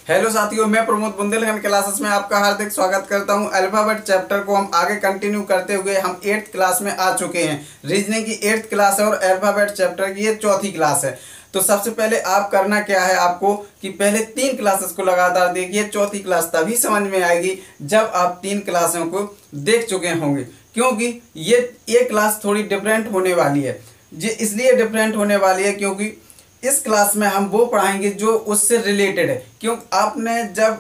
Hello साथियों, मैं Pramod Bundelkhand classes में आपका हार्दिक स्वागत करता हूं। अल्फाबेट चैप्टर को हम आगे कंटिन्यू करते हुए हम 8th क्लास में आ चुके हैं। रीजनिंग की 8th क्लास है और अल्फाबेट चैप्टर की ये चौथी क्लास है। तो सबसे पहले आप करना क्या है आपको कि पहले 3 क्लासेस को लगातार देखिए। चौथी क्लास तभी समझ में आएगी जब आप 3 क्लासों को देख चुके होंगे, क्योंकि ये क्लास थोड़ी डिफरेंट होने वाली है। ये इसलिए डिफरेंट होने वाली है क्योंकि इस क्लास में हम वो पढ़ाएंगे जो उससे रिलेटेड है। क्यों आपने जब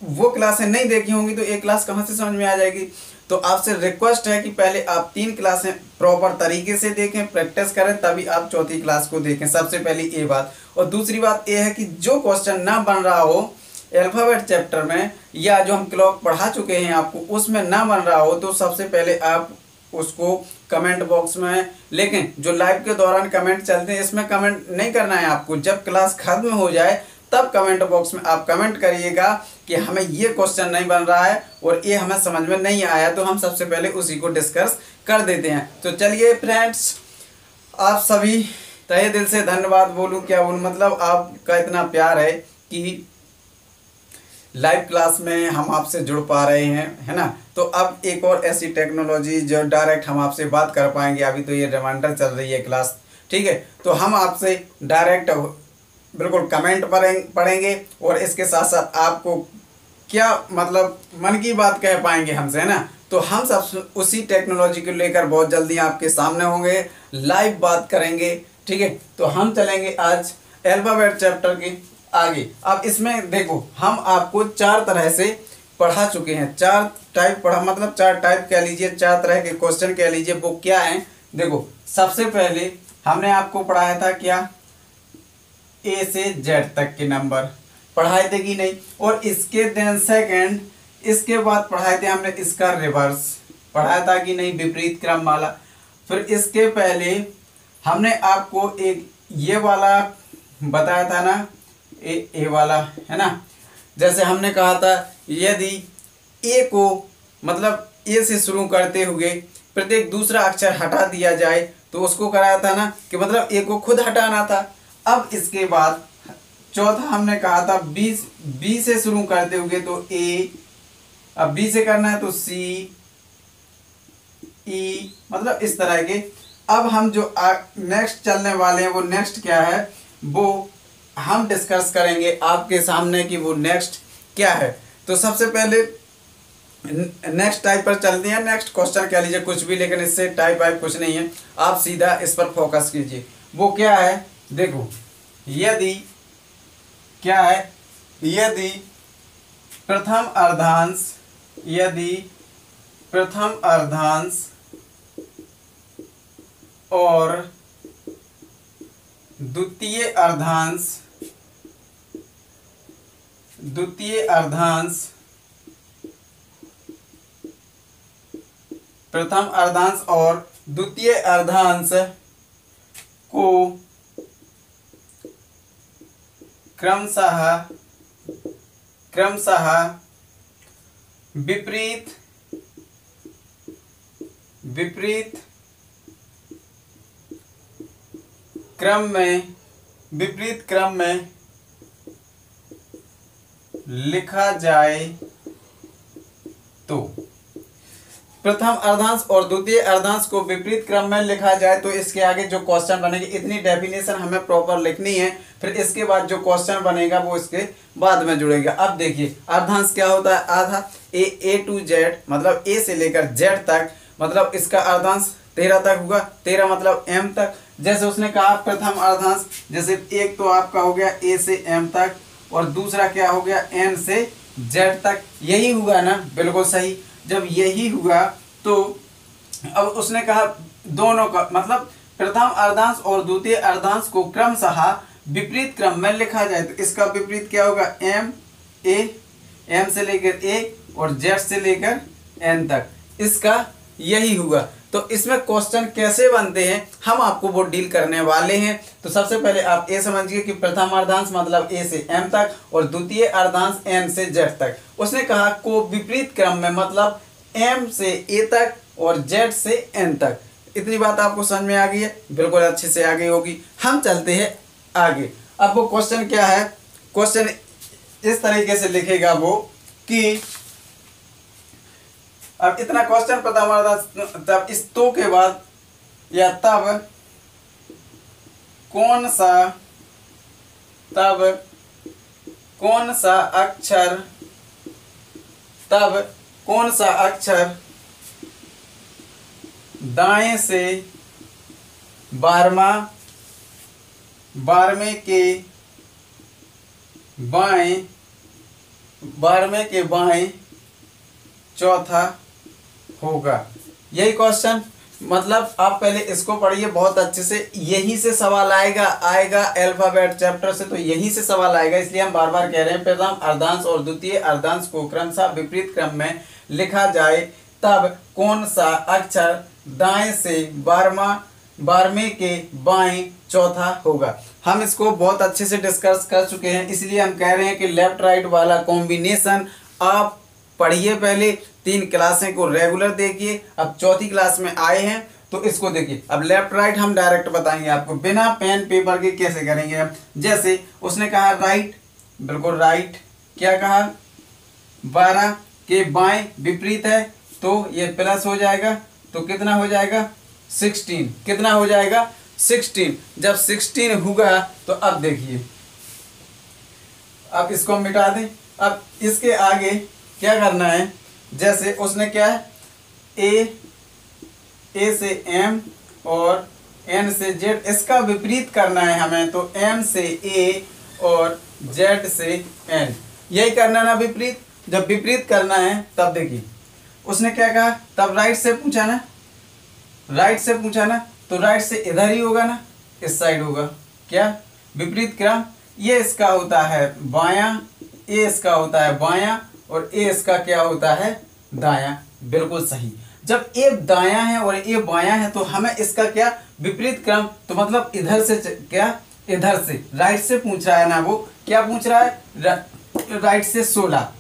वो क्लासें नहीं देखी होंगी तो एक क्लास कहाँ से समझ में आ जाएगी। तो आपसे रिक्वेस्ट है कि पहले आप 3 क्लासें प्रॉपर तरीके से देखें, प्रैक्टिस करें, तभी आप चौथी क्लास को देखें। सबसे पहली ये बात। और दूसरी बात ये है कि जो क्वेश्चन ना बन रहा हो अल्फाबेट चैप्टर में या जो हम क्लॉक पढ़ा चुके हैं आपको उसमें ना बन रहा हो तो सबसे पहले आप उसको कमेंट बॉक्स में, लेकिन जो लाइव के दौरान कमेंट चलते हैं इसमें कमेंट नहीं करना है आपको। जब क्लास खत्म हो जाए तब कमेंट बॉक्स में आप कमेंट करिएगा कि हमें ये क्वेश्चन नहीं बन रहा है और ये हमें समझ में नहीं आया, तो हम सबसे पहले उसी को डिस्कस कर देते हैं। तो चलिए फ्रेंड्स, आप सभी तहे दिल से धन्यवाद बोलूं क्या बोलूं, मतलब आपका इतना प्यार है कि लाइव क्लास में हम आपसे जुड़ पा रहे हैं, है ना। तो अब एक और ऐसी टेक्नोलॉजी जो डायरेक्ट हम आपसे बात कर पाएंगे। अभी तो ये रिमाइंडर चल रही है क्लास, ठीक है। तो हम आपसे डायरेक्ट बिल्कुल कमेंट पढ़ेंगे और इसके साथ साथ आपको क्या मतलब मन की बात कह पाएंगे हमसे, है ना। तो हम सब उसी टेक्नोलॉजी को लेकर बहुत जल्दी आपके सामने होंगे, लाइव बात करेंगे, ठीक है। तो हम चलेंगे आज अल्फाबेट चैप्टर के आगे। अब इसमें देखो, हम आपको 4 तरह से पढ़ा चुके हैं। 4 टाइप पढ़ा, मतलब 4 टाइप कह लीजिए, 4 तरह के क्वेश्चन कह लीजिए। वो क्या है देखो, सबसे पहले हमने आपको पढ़ाया था क्या, ए से जेड तक के नंबर पढ़ाए थे कि नहीं। और इसके देन सेकंड, इसके बाद पढ़ाए थे हमने इसका रिवर्स पढ़ाया था कि नहीं, विपरीत क्रम वाला। फिर इसके पहले हमने आपको एक ये वाला बताया था ना, ए वाला, है ना। जैसे हमने कहा था यदि ए को मतलब ए से शुरू करते हुए प्रत्येक दूसरा अक्षर हटा दिया जाए तो उसको कराया था ना, कि मतलब ए को खुद हटाना था। अब इसके बाद चौथा हमने कहा था बी से शुरू करते हुए तो ए, अब बी से करना है तो सी, ई, मतलब इस तरह के। अब हम जो नेक्स्ट चलने वाले हैं वो नेक्स्ट क्या है वो हम डिस्कस करेंगे आपके सामने कि वो नेक्स्ट क्या है। तो सबसे पहले नेक्स्ट टाइप पर चलते हैं। नेक्स्ट क्वेश्चन कह लीजिए कुछ भी, लेकिन इससे टाइप वाइप कुछ नहीं है, आप सीधा इस पर फोकस कीजिए। वो क्या है देखो, यदि क्या है, यदि प्रथम अर्धांश, यदि प्रथम अर्धांश और द्वितीय अर्धांश, प्रथम अर्धांश और द्वितीय अर्धांश को क्रमशः विपरीत क्रम में लिखा जाए तो, प्रथम अर्धांश और द्वितीय अर्धांश को विपरीत क्रम में लिखा जाए तो इसके आगे जो क्वेश्चन बनेंगे, इतनी डेफिनेशन हमें प्रॉपर लिखनी है। फिर इसके बाद जो क्वेश्चन बनेगा वो इसके बाद में जुड़ेगा। अब देखिए अर्धांश क्या होता है, आधा ए टू जेड, मतलब ए से लेकर जेड तक, मतलब इसका अर्धांश 13 तक होगा। 13 मतलब एम तक। जैसे उसने कहा प्रथम अर्धांश, जैसे एक तो आपका हो गया ए से एम तक और दूसरा क्या हो गया एन से जेड तक, यही हुआ ना, बिल्कुल सही। जब यही हुआ तो अब उसने कहा दोनों का मतलब प्रथम अर्धांश और द्वितीय अर्धांश को क्रमशः विपरीत क्रम में लिखा जाए तो इसका विपरीत क्या होगा, एम से लेकर ए और जेड से लेकर एन तक, इसका यही हुआ। तो इसमें क्वेश्चन कैसे बनते हैं हम आपको वो डील करने वाले हैं। तो सबसे पहले आप ये समझिए कि प्रथम अर्धांश मतलब ए से एम तक और द्वितीय अर्धांश एन से जेड तक। उसने कहा को विपरीत क्रम में मतलब एम से ए तक और जेड से एन तक। इतनी बात आपको समझ में आ गई है, बिल्कुल अच्छे से आ गई होगी। हम चलते हैं आगे। अब वो क्वेश्चन क्या है, क्वेश्चन इस तरीके से लिखेगा वो कि अब इतना क्वेश्चन पता हमारा था, तब इस तो के बाद या तब कौन सा अक्षर दाएं से 12वें के बाएं चौथा होगा। यही क्वेश्चन, मतलब आप पहले इसको पढ़िए बहुत अच्छे से, यही से सवाल आएगा अल्फाबेट चैप्टर से, तो यही से सवाल आएगा। इसलिए हम बार बार कह रहे हैं प्रथम अर्धांश और द्वितीय अर्धांश को क्रमशः विपरीत क्रम में लिखा जाए तब कौन सा अक्षर दाएं से 12वें के बाएं चौथा होगा। हम इसको बहुत अच्छे से डिस्कस कर चुके हैं, इसलिए हम कह रहे हैं कि लेफ्ट राइट वाला कॉम्बिनेशन आप पढ़िए, पहले 3 क्लासें को रेगुलर देखिए। अब चौथी क्लास में आए हैं तो इसको देखिए। अब लेफ्ट राइट हम डायरेक्ट बताएंगे आपको, बिना पेन पेपर के कैसे करेंगे हम। जैसे उसने कहा राइट, बिल्कुल राइट। क्या कहा, 12 के बाएं विपरीत है तो ये प्लस हो जाएगा, तो कितना हो जाएगा 16। कितना हो जाएगा 16। जब 16 होगा तो अब देखिए, अब इसको मिटा दें। अब इसके आगे क्या करना है, जैसे उसने क्या है ए से एम और एन से जेड, इसका विपरीत करना है हमें, तो एम से ए और जेड से एन, यही करना ना विपरीत। जब विपरीत करना है तब देखिए उसने क्या कहा, तब राइट से पूछा ना, तो राइट से इधर ही होगा ना, इस साइड होगा। क्या विपरीत क्रम, ये इसका होता है बायां, ए इसका होता है बायां और ए इसका क्या होता है दायां। बिल्कुल सही। जब ए दायां है और ए बायां है तो हमें इसका क्या विपरीत क्रम, तो मतलब इधर से क्या, इधर से राइट से पूछ रहा है ना, वो क्या पूछ रहा है राइट से 16।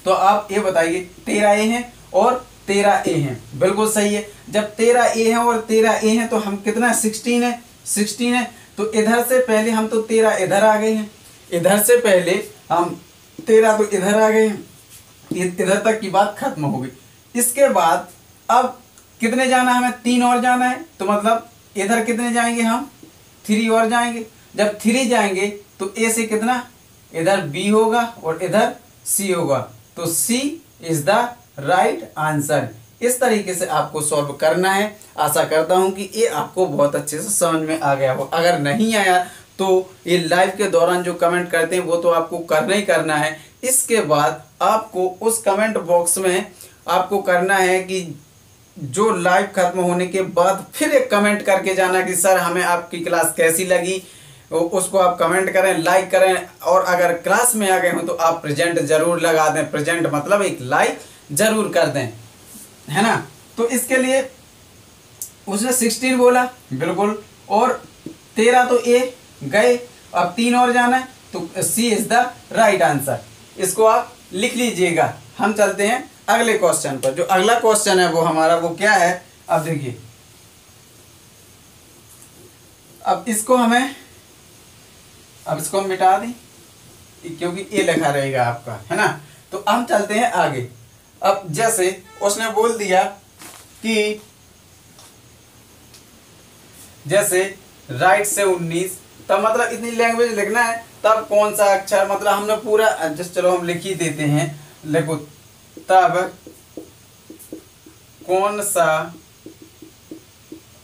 तो आप ये बताइए 13 ए हैं और 13 ए हैं, बिल्कुल सही है। जब 13 ए है और 13 ए है तो हम कितना 16 है, तो इधर से पहले हम तो 13 इधर आ गए हैं, इधर से पहले हम 13 तो इधर आ गए हैं, इधर तक की बात खत्म हो गई। इसके बाद अब कितने जाना है, हमें 3 और जाना है, तो मतलब इधर कितने जाएंगे हम 3 और जाएंगे। जब 3 जाएंगे तो ए से कितना, इधर बी होगा और इधर सी होगा, तो सी इज द राइट आंसर। इस तरीके से आपको सॉल्व करना है। आशा करता हूं कि ये आपको बहुत अच्छे से समझ में आ गया हो। अगर नहीं आया तो ये लाइव के दौरान जो कमेंट करते हैं वो तो आपको करना ही करना है। इसके बाद आपको उस कमेंट बॉक्स में आपको करना है कि जो लाइव खत्म होने के बाद फिर एक कमेंट करके जाना कि सर हमें आपकी क्लास कैसी लगी, उसको आप कमेंट करें, लाइक करें, और अगर क्लास में आ गए हो तो आप प्रेजेंट जरूर लगा दें। प्रेजेंट मतलब एक लाइक जरूर कर दें, है ना। तो इसके लिए उसने 16 बोला, बिल्कुल, और 13 तो ए गए, अब 3 और जाना है, तो सी इज द राइट आंसर। इसको आप लिख लीजिएगा। हम चलते हैं अगले क्वेश्चन पर। जो अगला क्वेश्चन है वो हमारा वो क्या है, अब देखिए, अब इसको हम मिटा दें क्योंकि ए लिखा रहेगा आपका, है ना। तो हम चलते हैं आगे। अब जैसे उसने बोल दिया कि जैसे राइट से 19, तब मतलब इतनी लैंग्वेज लिखना है, तब कौन सा अक्षर, मतलब हमने पूरा जस्ट चलो हम लिख ही देते हैं, लिखो तब कौन सा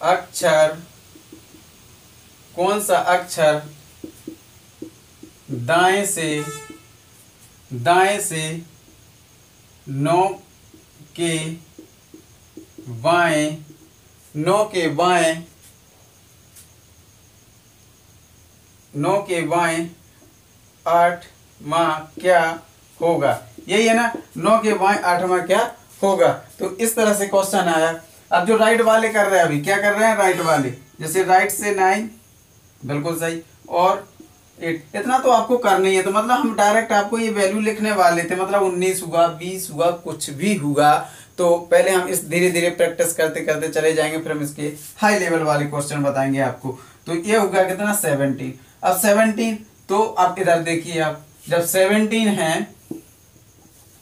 अक्षर दाएं से 9 के बाएं 8वां क्या होगा। यही है ना, 9 के बाएं 8वां क्या होगा। तो इस तरह से क्वेश्चन आया। अब जो राइट वाले कर रहे हैं, अभी क्या कर रहे हैं राइट वाले, जैसे राइट से 9, बिल्कुल सही, और 8, इतना तो आपको करना ही है। तो मतलब हम डायरेक्ट आपको ये वैल्यू लिखने वाले थे, मतलब 19 हुआ, 20 हुआ, कुछ भी हुआ। तो पहले हम इस धीरे धीरे प्रैक्टिस करते करते चले जाएंगे, फिर हम इसके हाई लेवल वाले क्वेश्चन बताएंगे आपको। तो ये होगा कितना 17। अब 17, तो आप इधर देखिए, आप जब 17 है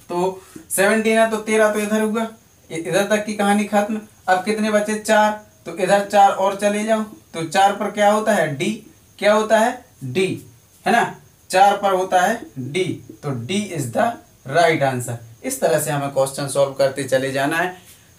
तो 17 है तो 13 तो इधर होगा, इधर तक की कहानी खत्म। अब कितने बचे? 4, तो इधर 4 और चले जाओ, तो 4 पर क्या होता है? डी। क्या होता है? डी, है ना, 4 पर होता है डी, तो D is the right answer. इस तरह से हमें क्वेश्चन सॉल्व करते चले जाना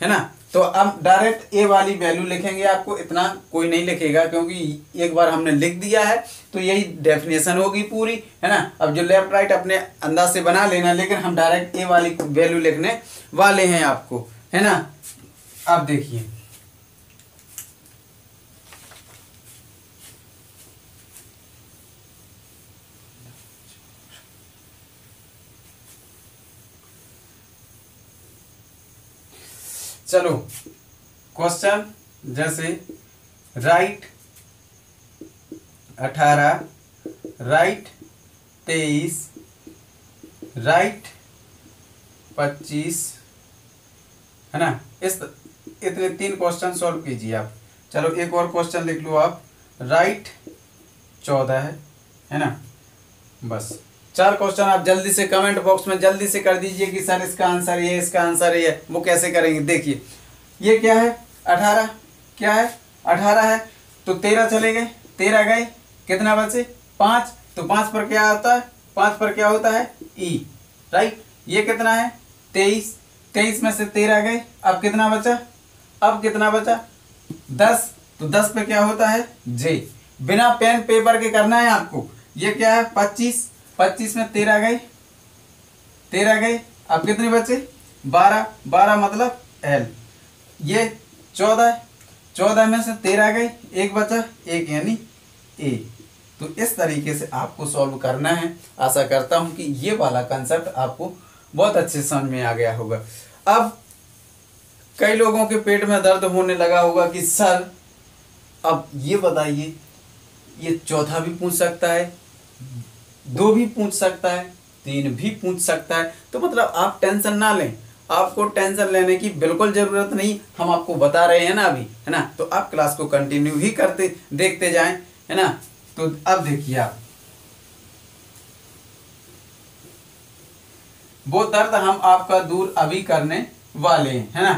है ना। तो अब डायरेक्ट ए वाली वैल्यू लिखेंगे, आपको इतना कोई नहीं लिखेगा क्योंकि एक बार हमने लिख दिया है तो यही डेफिनेशन होगी पूरी, है ना। अब जो लेफ्ट राइट अपने अंदाज से बना लेना, लेकिन हम डायरेक्ट ए वाली वैल्यू लिखने वाले हैं आपको, है ना। अब देखिए चलो क्वेश्चन जैसे राइट 18, राइट 23, राइट 25, है ना। इतने 3 क्वेश्चन सॉल्व कीजिए आप। चलो एक और क्वेश्चन लिख लो आप, राइट 14 है ना। बस 4 क्वेश्चन आप जल्दी से कमेंट बॉक्स में जल्दी से कर दीजिए कि सर इसका आंसर ये, इसका आंसर ये। वो कैसे करेंगे देखिए, ये क्या है? 18, क्या है? 18 है तो 13 चले गए, 13 गए, कितना बचे? 5, तो 5 पर क्या आता है? 5 पर क्या होता है? ई, राइट। ये कितना है? 23, 23 में से 13 गए, अब कितना बचा? अब कितना बचा? 10, तो 10 पे क्या होता है? जे। बिना पेन पेपर के करना है आपको। ये क्या है? 25, 25 में 13 गए, 13 गए, अब कितने बचे? 12, 12 मतलब एल। ये 14, 14 में से 13 गए, एक बचा, एक यानी ए। तो इस तरीके से आपको सॉल्व करना है। आशा करता हूं कि ये वाला कंसेप्ट आपको बहुत अच्छे समझ में आ गया होगा। अब कई लोगों के पेट में दर्द होने लगा होगा कि सर अब ये बताइए, ये चौथा भी पूछ सकता है, 2 भी पूछ सकता है, 3 भी पूछ सकता है, तो मतलब आप टेंशन ना लें, आपको टेंशन लेने की बिल्कुल जरूरत नहीं। हम आपको बता रहे हैं ना अभी, है ना। तो आप क्लास को कंटिन्यू ही करते देखते जाएं, है ना। तो अब देखिए आप, वो दर्द हम आपका दूर अभी करने वाले हैं, है ना।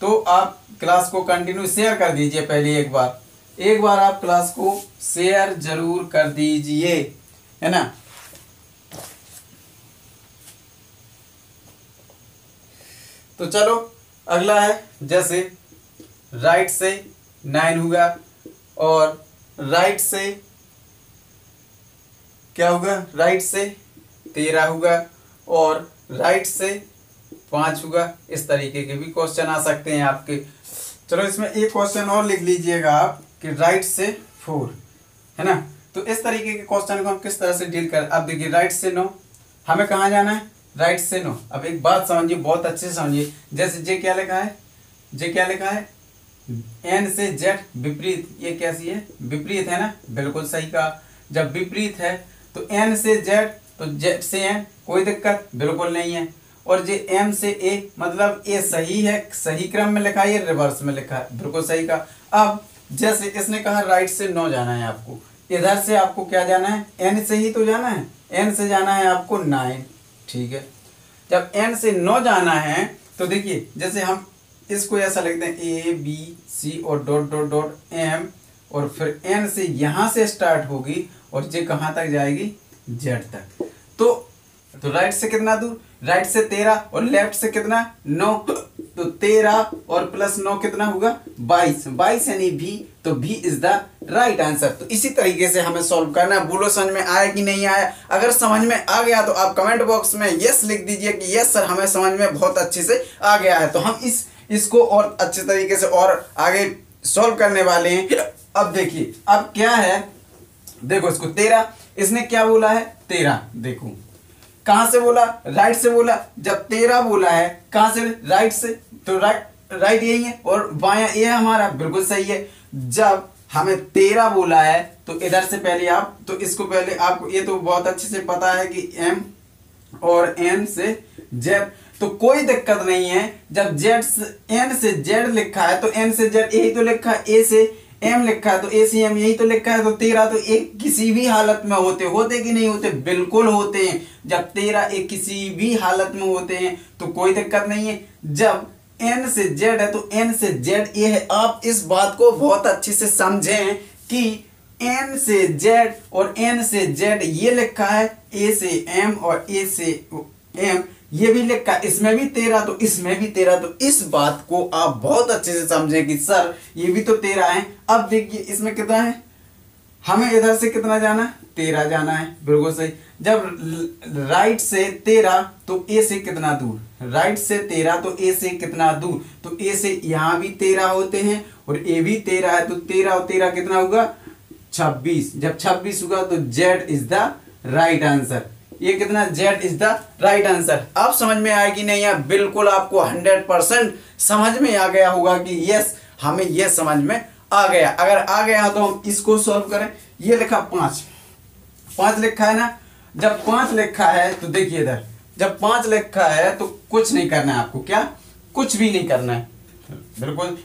तो आप क्लास को कंटिन्यू शेयर कर दीजिए। पहले एक बार आप क्लास को शेयर जरूर कर दीजिए, है ना। तो चलो अगला है, जैसे राइट से 9 होगा और राइट से क्या होगा? राइट से 13 होगा और राइट से 5 होगा। इस तरीके के भी क्वेश्चन आ सकते हैं आपके। चलो इसमें एक क्वेश्चन और लिख लीजिएगा आप कि राइट से 4, है ना। तो इस तरीके के क्वेश्चन को हम किस तरह से डील कर। अब देखिए राइट से 9, हमें कहाँ जाना है? राइट से 9। अब एक बात समझिए, बहुत अच्छे से समझिए। जैसे जे क्या लिखा है? जे क्या लिखा है? एन से जेड विपरीत। ये कैसी है? विपरीत, है ना। बिल्कुल सही कहा। जब विपरीत है तो एन से जेड, तो जेड से एन, कोई दिक्कत बिल्कुल नहीं है। और जे एम से ए, मतलब ए सही है, सही क्रम में लिखा है, ये रिवर्स में लिखा है, बिल्कुल सही कहा। अब जैसे इसने कहा राइट से 9 जाना है आपको, इधर से आपको क्या जाना है? एन से ही तो जाना है, एन से जाना है आपको 9, ठीक है। जब एन से 9 जाना है तो देखिए, जैसे हम इसको ऐसा लिखते हैं ए बी सी और डॉट डॉट डॉट एम, और फिर एन से यहाँ से स्टार्ट होगी और जे कहाँ तक जाएगी? जेड तक। तो राइट से कितना दूर? राइट से 13 और लेफ्ट से कितना? 9। तो 13 और प्लस 9 कितना होगा? 22। 22 यानी भी, तो भी इज द राइट आंसर। तो इसी तरीके से हमें सॉल्व करना है। बोलो समझ में आया कि नहीं आया? अगर समझ में आ गया तो आप कमेंट बॉक्स में यस लिख दीजिए कि यस सर हमें समझ में बहुत अच्छे से आ गया है। तो हम इसको और अच्छे तरीके से और आगे सॉल्व करने वाले हैं। अब देखिए, अब क्या है, देखो इसको 13, इसने क्या बोला है? 13। देखो कहां से बोला? राइट से बोला। जब 13 बोला है, कहां से? राइट से। तो राइट यही है और बायां ये है हमारा, बिल्कुल सही है। जब हमें 13 बोला है तो इधर से पहले आप, तो इसको पहले आपको ये तो बहुत अच्छे से पता है कि एम और एन से जेड, तो कोई दिक्कत नहीं है। जब जेड से एन से जेड लिखा है तो एन से जेड यही तो लिखा है, ए से एम लिखा है तो ए सी एम यही तो लिखा है, तो 13 तो एक किसी भी हालत में होते कि नहीं होते, बिल्कुल होते हैं। जब 13 एक किसी भी हालत में होते हैं तो कोई दिक्कत नहीं है। जब n से z है तो n से z ये है। आप इस बात को बहुत अच्छे से समझें कि n से z और n से z ये लिखा है, a से m और a से m ये भी लिखा है, इसमें भी 13 तो इसमें भी 13, तो इस बात को आप बहुत अच्छे से समझें कि सर ये भी तो 13 है। अब देखिए इसमें कितना है, हमें इधर से कितना जाना है, 13 जाना है, बिल्कुल सही। जब राइट से 13 तो ए से कितना दूर, राइट से 13 तो ए से कितना दूर, तो ए से यहाँ भी 13 होते हैं और ए भी 13 है, तो 13 और 13 कितना होगा, 26। जब 26 होगा तो Z is the right answer. ये कितना, Z is the right answer. आप समझ में आया कि नहीं यार, बिल्कुल आपको 100% समझ में आ गया होगा कि यस हमें ये समझ में आ गया। अगर आ गया तो हम इसको सॉल्व करें। ये लिखा 5 लिखा है ना, जब 5 लिखा है तो देखिए इधर, जब 5 लिखा है तो कुछ नहीं करना है आपको, क्या कुछ भी नहीं करना है, बिल्कुल।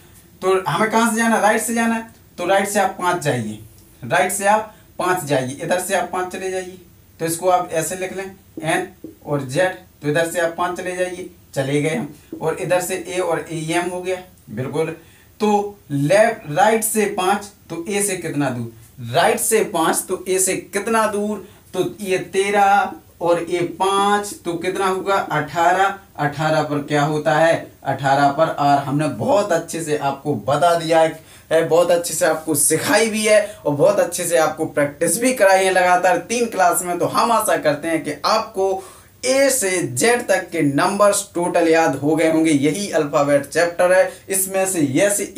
तो हमें कहां से जाना, राइट से जाना है, तो राइट से आप 5 जाइए, राइट से आप 5 जाइए, इधर से आप 5 चले जाइए, तो इसको आप ऐसे लिख लें n और z, तो इधर से आप 5 चले जाइए, चले गए हम, और इधर से a और em हो गया, बिल्कुल। तो लेफ्ट राइट से 5 तो a से कितना दूर, राइट से 5 तो a से कितना दूर, तो ये 13 और ये 5 तो कितना होगा 18। 18 पर क्या होता है, 18 पर r। हमने बहुत अच्छे से आपको बता दिया है, बहुत अच्छे से आपको सिखाई भी है और बहुत अच्छे से आपको प्रैक्टिस भी कराई है लगातार 3 क्लास में। तो हम आशा करते हैं कि आपको ए से जेड तक के नंबर्स टोटल याद हो गए होंगे। यही अल्फाबेट चैप्टर है, इसमें से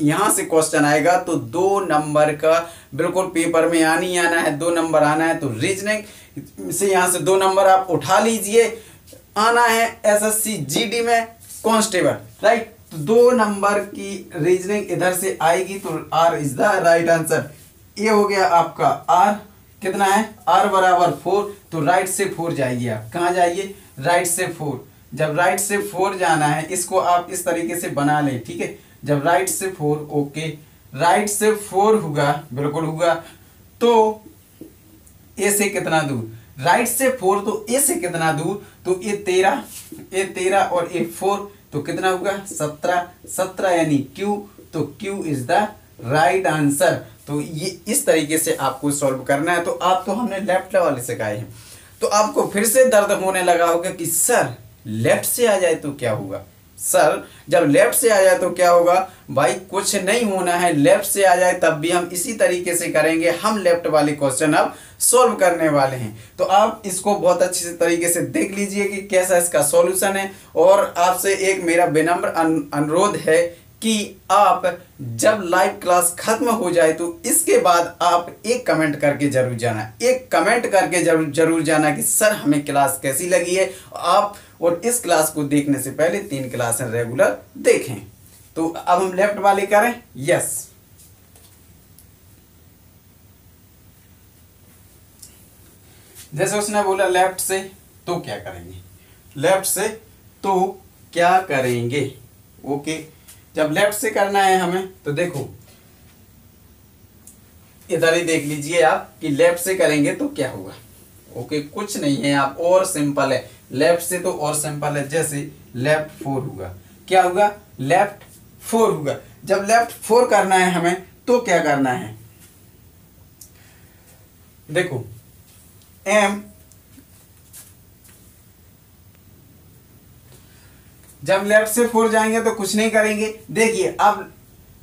यहाँ से क्वेश्चन आएगा तो 2 नंबर का बिल्कुल पेपर में आना ही आना है, 2 नंबर आना है। तो रीजनिंग से यहाँ से 2 नंबर आप उठा लीजिए, आना है एसएससी जीडी में कांस्टेबल, राइट। तो 2 नंबर की रीजनिंग इधर से आएगी, तो R is the right answer. ये हो गया आपका आर, कितना है r बराबर 4, तो राइट से 4 जाइए। आप कहाँ जाइए, राइट से 4। जब राइट से 4 जाना है, इसको आप इस तरीके से बना लें, ठीक है। जब राइट से 4, ओके, राइट से 4 होगा, बिल्कुल होगा, तो ए से कितना दूर, राइट से 4 तो ए से कितना दूर, तो ये 13 और ये 4 तो कितना होगा 17 यानी Q, तो Q is the right answer. तो ये इस तरीके से आपको सॉल्व करना है। तो आप तो हमने लेफ्ट वाले सिखाए हैं, तो आपको फिर से दर्द होने लगा होगा कि सर लेफ्ट से आ जाए तो क्या होगा, सर जब लेफ्ट से आ जाए तो क्या होगा। भाई कुछ नहीं होना है, लेफ्ट से आ जाए तब भी हम इसी तरीके से करेंगे। हम लेफ्ट वाले क्वेश्चन अब सॉल्व करने वाले हैं, तो आप इसको बहुत अच्छे से तरीके से देख लीजिए कि कैसा इसका सॉल्यूशन है। और आपसे एक मेरा विनम्र अनुरोध है कि आप जब लाइव क्लास खत्म हो जाए तो इसके बाद आप एक कमेंट करके जरूर जाना, एक कमेंट करके जरूर जाना कि सर हमें क्लास कैसी लगी है आप, और इस क्लास को देखने से पहले 3 क्लासें रेगुलर देखें। तो अब हम लेफ्ट वाले करें, यस। जैसे उसने बोला लेफ्ट से, तो क्या करेंगे, लेफ्ट से तो क्या करेंगे, ओके। जब लेफ्ट से करना है हमें, तो देखो इधर ही देख लीजिए आप कि लेफ्ट से करेंगे तो क्या होगा, ओके। कुछ नहीं है आप, और सिंपल है, लेफ्ट से तो और सिंपल है। जैसे लेफ्ट 4 होगा, क्या होगा, लेफ्ट 4 होगा। जब लेफ्ट 4 करना है हमें तो क्या करना है, देखो m, जब लेफ्ट से 4 जाएंगे तो कुछ नहीं करेंगे। देखिए अब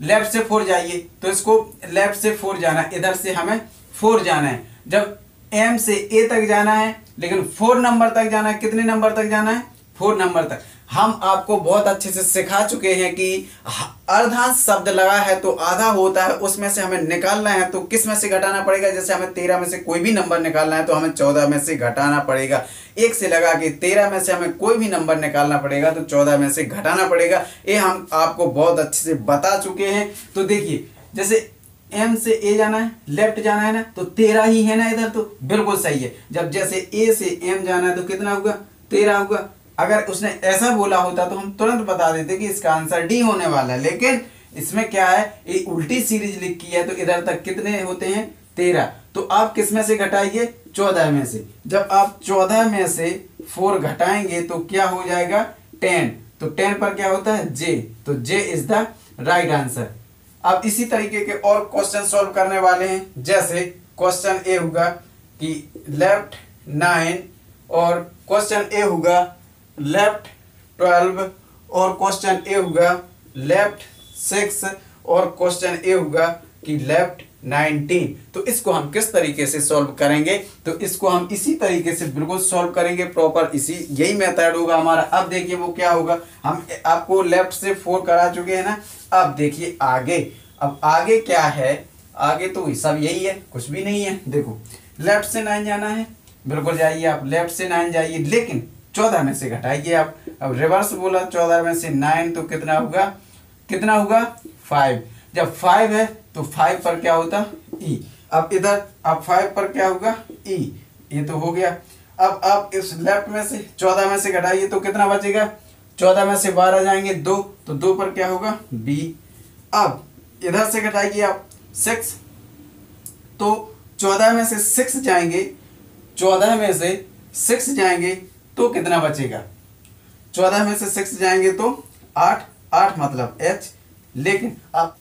लेफ्ट से 4 जाइए, तो इसको लेफ्ट से 4 जाना है, इधर से हमें 4 जाना है। जब m से a तक जाना है, लेकिन 4 नंबर तक जाना है, कितने नंबर तक जाना है, 4 नंबर तक। हम आपको बहुत अच्छे से सिखा चुके हैं कि अर्धांश शब्द लगा है तो आधा होता है, उसमें से हमें निकालना है तो किस में से घटाना पड़ेगा। जैसे हमें 13 में से कोई भी नंबर निकालना है तो हमें 14 में से घटाना पड़ेगा। 1 से लगा के 13 में से हमें कोई भी नंबर निकालना पड़ेगा तो 14 में से घटाना पड़ेगा। ये हम आपको बहुत अच्छे से बता चुके हैं। तो देखिए जैसे m से a जाना है, लेफ्ट जाना है ना, तो 13 ही है ना इधर, तो बिल्कुल सही है। जब जैसे a से m जाना है तो कितना होगा, 13 होगा। अगर उसने ऐसा बोला होता तो हम तुरंत बता देते कि इसका आंसर डी होने वाला है, लेकिन इसमें क्या है, ये उल्टी सीरीज लिखी है तो इधर तक कितने होते हैं 13। तो आप किस में से घटाइए, 14 में से। जब आप 14 में से 4 घटाएंगे तो क्या हो जाएगा 10। तो 10 पर क्या होता है J, तो J is the right answer. अब इसी तरीके के और क्वेश्चन सॉल्व करने वाले हैं। जैसे क्वेश्चन ए होगा कि लेफ्ट 9 और क्वेश्चन ए होगा लेफ्ट 12 और क्वेश्चन ए होगा लेफ्ट 6 और क्वेश्चन ए होगा कि लेफ्ट 19। तो इसको हम किस तरीके से सॉल्व करेंगे, तो इसको हम इसी तरीके से बिल्कुल सॉल्व करेंगे प्रॉपर, इसी यही मेथड होगा हमारा। अब देखिए वो क्या होगा, हम आपको लेफ्ट से 4 करा चुके हैं ना। अब देखिए आगे, अब आगे क्या है, आगे तो सब यही है, कुछ भी नहीं है। देखो लेफ्ट से 9 जाना है, बिल्कुल जाइए आप लेफ्ट से 9 जाइए, लेकिन 14 में से घटाइए आप। अब रिवर्स बोला 14 में से 9 तो कितना होगा, कितना होगा 5। जब 5 है तो 5 पर क्या होता E। अब इधर अब 5 पर क्या होगा E, ये तो हो गया। अब आप इस लेफ्ट में से 14 में से घटाइए तो कितना बचेगा, 14 में से 12 जाएंगे 2, तो 2 पर क्या होगा B। अब इधर से घटाइए आप 6, तो 14 में से 6 जाएंगे, 14 में से 6 जाएंगे तो कितना बचेगा, 14 में से 6 जाएंगे तो 8, 8 मतलब H। लेकिन अब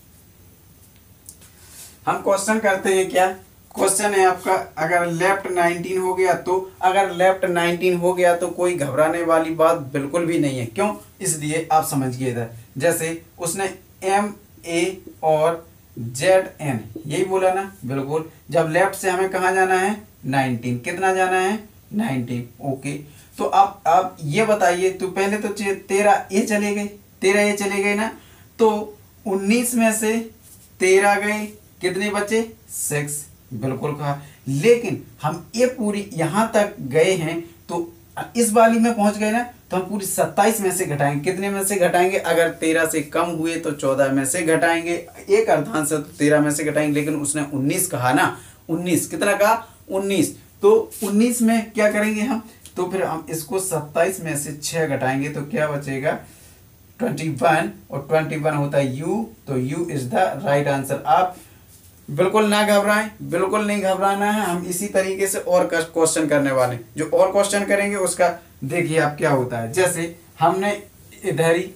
हम क्वेश्चन करते हैं, क्या क्वेश्चन है आपका, अगर लेफ्ट 19 हो गया तो, अगर लेफ्ट 19 हो गया तो कोई घबराने वाली बात बिल्कुल भी नहीं है। क्यों, इसलिए आप समझिए इधर। जैसे उसने MA और ZN यही बोला ना, बिल्कुल। जब लेफ्ट से हमें कहाँ जाना है 19, कितना जाना है 19, ओके। तो आप ये बताइए, तो पहले तो 13 ये चले गए, 13 ये चले गए ना, तो 19 में से 13 गए, कितने बचे 6, बिल्कुल कहा। लेकिन हम ये पूरी यहां तक गए हैं तो इस वाली में पहुंच गए ना, तो हम पूरी 27 में से घटाएंगे, कितने में से घटाएंगे, अगर 13 से कम हुए तो 14 में से घटाएंगे, एक अर्धांश है तो 13 में से घटाएंगे। लेकिन उसने 19 कहा ना, 19 कितना कहा 19, तो 19 में क्या करेंगे हम, तो फिर हम इसको 27 में से 6 घटाएंगे तो क्या बचेगा 21, और 21 होता है U, तो U is the right answer. आप बिल्कुल ना घबराएं, बिल्कुल नहीं घबराना है। हम इसी तरीके से और क्वेश्चन करने वाले, जो और क्वेश्चन करेंगे उसका देखिए आप क्या होता है। जैसे हमने इधर ही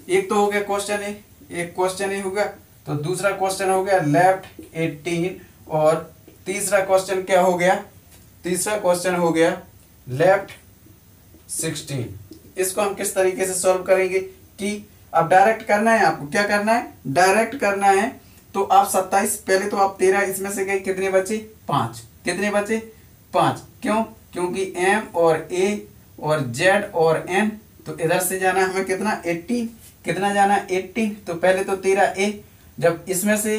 एक तो हो गया क्वेश्चन ए, एक क्वेश्चन ए होगा, तो दूसरा क्वेश्चन हो गया लेफ्ट 18, और तीसरा क्वेश्चन क्या हो गया, तीसरा क्वेश्चन हो गया लेफ्ट 16। इसको हम किस तरीके से सॉल्व करेंगे कि अब डायरेक्ट करना है, आपको क्या करना है डायरेक्ट करना है। तो आप 27, पहले तो आप 13 इसमें से गए, कितने बचे 5, कितने बचे 5। क्यों, क्योंकि M और A और Z और N, तो इधर से जाना है हमें कितना 18, कितना जाना 18, तो पहले तो 13A, जब इसमें से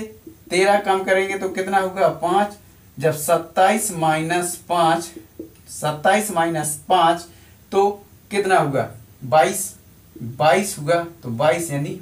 13 कम करेंगे तो कितना होगा 5। जब 27 माइनस 5, 27 माइनस 5 तो कितना होगा 22, 22 होगा, तो 22 यानी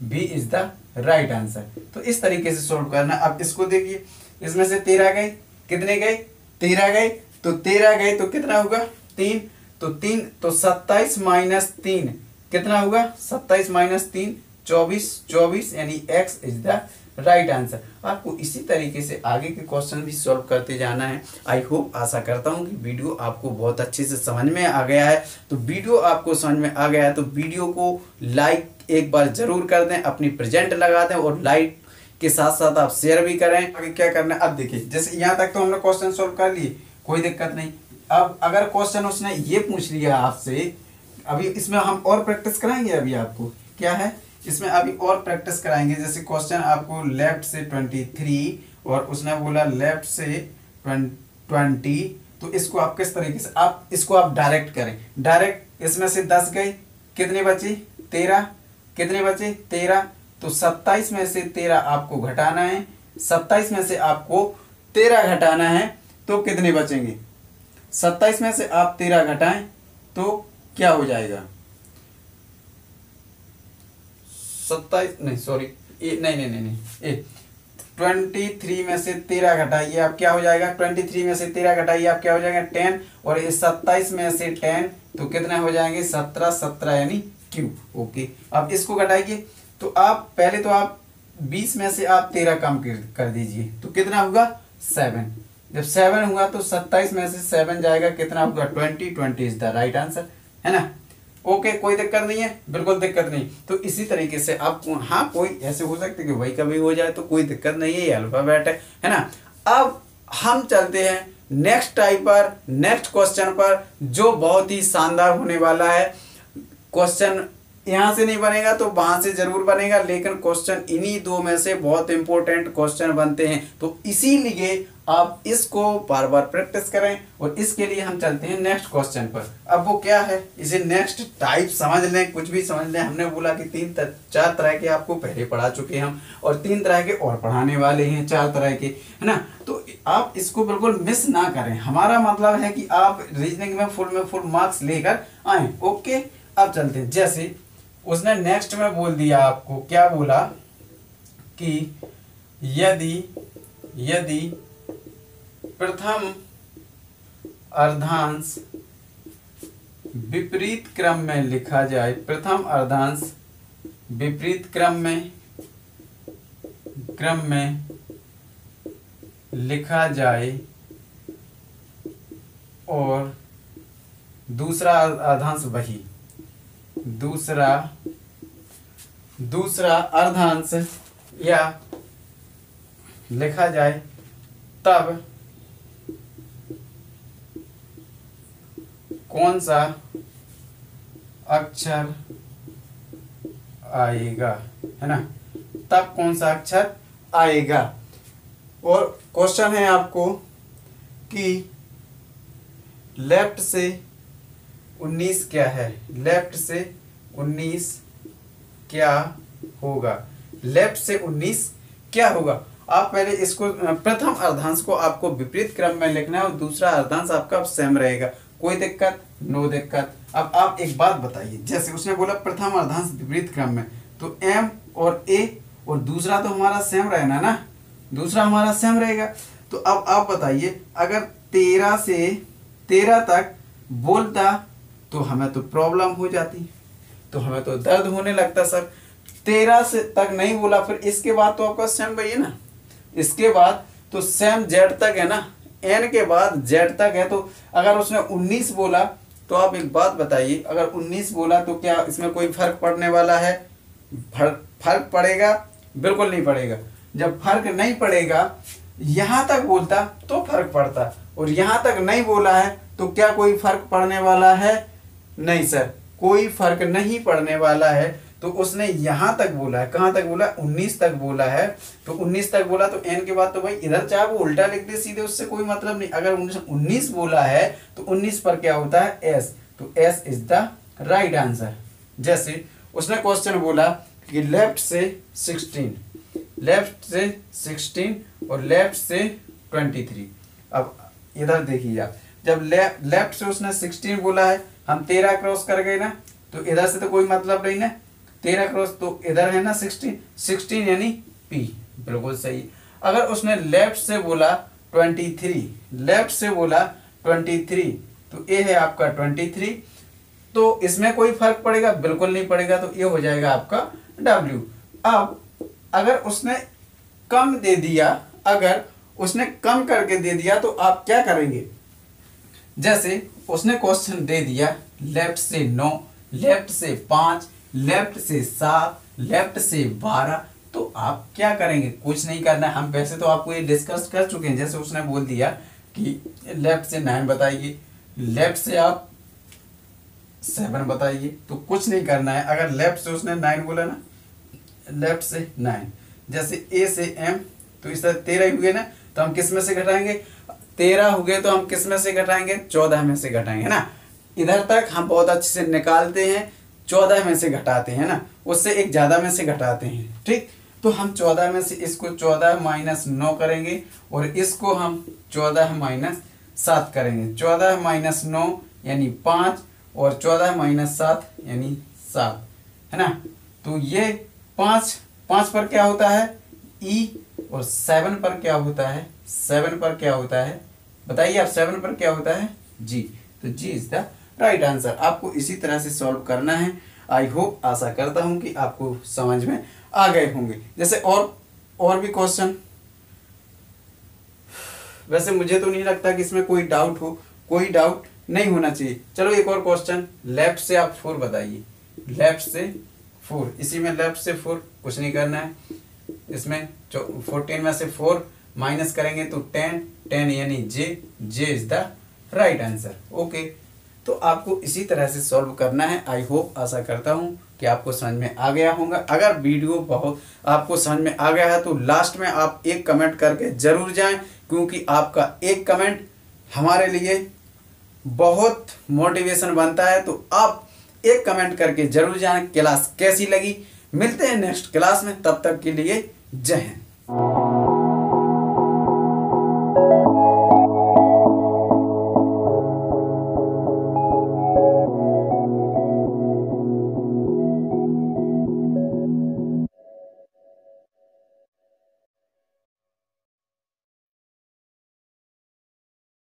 B is the right answer. तो इस तरीके से सोल्व करना। अब इसको देखिए, इसमें से 13 गए, कितने गए 13 गए, तो 13 गए तो कितना होगा 3, तो 3, तो 27 माइनस 3 कितना होगा 27 माइनस 3 24, 24 यानी X is the right answer. आपको इसी तरीके से आगे के क्वेश्चन भी सॉल्व करते जाना है। आई होप, आशा करता हूँ कि वीडियो आपको बहुत अच्छे से समझ में आ गया है। तो वीडियो आपको समझ में आ गया है तो वीडियो को लाइक एक बार जरूर कर दें, अपनी प्रेजेंट लगा दें, और लाइक के साथ साथ आप शेयर भी करें। आगे क्या करना है, अब देखिए, जैसे यहाँ तक तो हमने क्वेश्चन सॉल्व कर लिए, कोई दिक्कत नहीं। अब अगर क्वेश्चन उसने ये पूछ लिया आपसे, अभी इसमें हम और प्रैक्टिस कराएंगे। अभी आपको क्या है, इसमें अभी और प्रैक्टिस कराएंगे। जैसे क्वेश्चन आपको लेफ्ट से 23 और उसने बोला लेफ्ट से 20, तो इसको आप किस तरीके से, आप इसको आप डायरेक्ट करें। डायरेक्ट इसमें से 10 गए, कितने बचे 13, कितने बचे 13, तो 27 में से 13 आपको घटाना है, 27 में से आपको 13 घटाना है, तो कितने बचेंगे 27 में से आप 13 घटाएं तो क्या हो जाएगा 27, नहीं सॉरी, नहीं 23 में से 13 घटाइए आप, क्या हो जाएगा 23 में से 13 घटाइए आप, क्या हो जाएगा 10, और इस 27 में से 10 तो कितना हो जाएंगे 17, 17 यानी Q। ओके, अब इसको घटाइए, तो आप पहले तो आप 20 में से आप 13 कम कर दीजिए, तो कितना होगा 7। जब 7 हुआ तो 27 में से 7 जाएगा, कितना होगा 20। 20 इज द राइट आंसर, है ना। ओके, कोई दिक्कत नहीं है, बिल्कुल दिक्कत नहीं। तो इसी तरीके से आप, हाँ कोई ऐसे हो सकते कि वही कभी हो जाए, तो कोई दिक्कत नहीं है, ये अल्फाबेट है ना। अब हम चलते हैं नेक्स्ट टाइप पर, नेक्स्ट क्वेश्चन पर, जो बहुत ही शानदार होने वाला है। क्वेश्चन यहाँ से नहीं बनेगा तो वहां से जरूर बनेगा, लेकिन क्वेश्चन इन्हीं दो में से बहुत इंपॉर्टेंट क्वेश्चन बनते हैं, तो इसीलिए आप इसको बार बार प्रैक्टिस करें। और इसके लिए हम चलते हैं नेक्स्ट क्वेश्चन पर। अब वो क्या है, इसे नेक्स्ट टाइप समझ लें, कुछ भी समझ लें। हमने बोला कि 4 तरह के आपको पहले पढ़ा चुके हैं हम, और 3 तरह के और पढ़ाने वाले हैं, 4 तरह के, है ना। तो आप इसको बिल्कुल मिस ना करें। हमारा मतलब है कि आप रीजनिंग में फुल मार्क्स लेकर आए। ओके, अब चलते हैं। जैसे उसने नेक्स्ट में बोल दिया, आपको क्या बोला कि यदि प्रथम अर्धांश विपरीत क्रम में लिखा जाए, प्रथम अर्धांश विपरीत क्रम में लिखा जाए और दूसरा अर्धांश वही, दूसरा अर्धांश या लिखा जाए, तब कौन सा अक्षर आएगा, है ना, तब कौन सा अक्षर आएगा। और क्वेश्चन है आपको कि लेफ्ट से 19 क्या है, लेफ्ट से 19 क्या होगा, लेफ्ट से 19 क्या होगा। आप पहले इसको, प्रथम अर्धांश को आपको विपरीत क्रम में लिखना है और दूसरा अर्धांश आपका सेम रहेगा, कोई दिक्कत, नो दिक्कत। अब आप एक बात बताइए, जैसे उसने बोला प्रथम अर्धांश विपरीत क्रम में, तो एम और ए और दूसरा तो हमारा सेम रहना ना, दूसरा हमारा सेम रहेगा। तो अब आप बताइए, अगर 13 से 13 तक बोलता तो हमें तो प्रॉब्लम हो जाती, तो हमें तो दर्द होने लगता सर। 13 से तक नहीं बोला, फिर इसके बाद तो आपका सेम वही है ना, इसके बाद तो सेम जेड तक है ना, एन के बाद जेड तक है। तो अगर उसने 19 बोला तो आप एक बात बताइए, अगर 19 बोला तो क्या इसमें कोई फर्क पड़ने वाला है, फर्क पड़ेगा, बिल्कुल नहीं पड़ेगा। जब फर्क नहीं पड़ेगा, यहां तक बोलता तो फर्क पड़ता, और यहां तक नहीं बोला है तो क्या कोई फर्क पड़ने वाला है, नहीं सर, कोई फर्क नहीं पड़ने वाला है। तो उसने यहां तक बोला है, कहां तक बोला, 19 तक बोला है। तो 19 तक बोला तो एन के बाद तो भाई इधर चाहे वो उल्टा लिख दे सीधे, उससे कोई मतलब नहीं। अगर 19 बोला है तो 19 पर क्या होता है, एस, तो S is the right answer. जैसे उसने क्वेश्चन बोला कि लेफ्ट से 16, लेफ्ट से 16 और लेफ्ट से 23। अब इधर देखिए आप, जब लेफ्ट से उसने 16 बोला है, हम 13 क्रॉस कर गए ना, तो इधर से तो कोई मतलब नहीं ना, 13 क्रॉस तो इधर है ना 16 यानी पी, बिल्कुल सही। अगर उसने लेफ्ट से बोला 23, लेफ्ट से बोला 23, तो ये है आपका 23, तो इसमें कोई फर्क पड़ेगा, बिल्कुल नहीं पड़ेगा, तो ये हो जाएगा आपका W। अब अगर उसने कम दे दिया, अगर उसने कम करके दे दिया तो आप क्या करेंगे। जैसे उसने क्वेश्चन दे दिया लेफ्ट से 9, लेफ्ट से 5, लेफ्ट से 7, लेफ्ट से 12, तो आप क्या करेंगे, कुछ नहीं करना है। हम वैसे तो आपको ये डिस्कस कर चुके हैं। जैसे उसने बोल दिया कि लेफ्ट से 9 बताइए, लेफ्ट से आप 7 बताइए, तो कुछ नहीं करना है। अगर लेफ्ट से उसने 9 बोला ना, लेफ्ट से 9, जैसे ए से एम, तो इस तरह 13 हुए ना, तो हम किस में से घटाएंगे, 13 हो गए तो हम किस में से घटाएंगे, 14 में से घटाएंगे ना। इधर तक हम बहुत अच्छे से निकालते हैं, 14 में से घटाते हैं ना, उससे एक ज़्यादा में से घटाते हैं, ठीक। तो हम 14 में से इसको 14 माइनस 9 करेंगे और इसको हम 14 माइनस 7 करेंगे। 14 माइनस 9 यानी 5 और 14 माइनस 7 यानी 7, है ना। तो ये 5 पर क्या होता है ई, और 7 पर क्या होता है, 7 पर क्या होता है बताइए आप, 7 पर क्या होता है जी। तो जी इज द राइट आंसर। आपको इसी तरह से सॉल्व करना है। आई होप, आशा करता हूँ कि आपको समझ में आ गए होंगे। जैसे और भी क्वेश्चन, वैसे मुझे तो नहीं लगता कि इसमें कोई डाउट हो, कोई डाउट नहीं होना चाहिए। चलो एक और क्वेश्चन, लेफ्ट से आप 4 बताइए, लेफ्ट से 4, इसी में लेफ्ट से 4 कुछ नहीं करना है, इसमें 14 में से 4 माइनस करेंगे तो 10, 10 यानी J is the right answer. Okay, तो आपको इसी तरह से सॉल्व करना है। आई होप, आशा करता हूँ कि आपको समझ में आ गया होगा। अगर वीडियो बहुत आपको समझ में आ गया है तो लास्ट में आप एक कमेंट करके जरूर जाएं, क्योंकि आपका एक कमेंट हमारे लिए बहुत मोटिवेशन बनता है। तो आप एक कमेंट करके जरूर जाएं। क्लास कैसी लगी, मिलते हैं नेक्स्ट क्लास में, तब तक के लिए जय हिंद।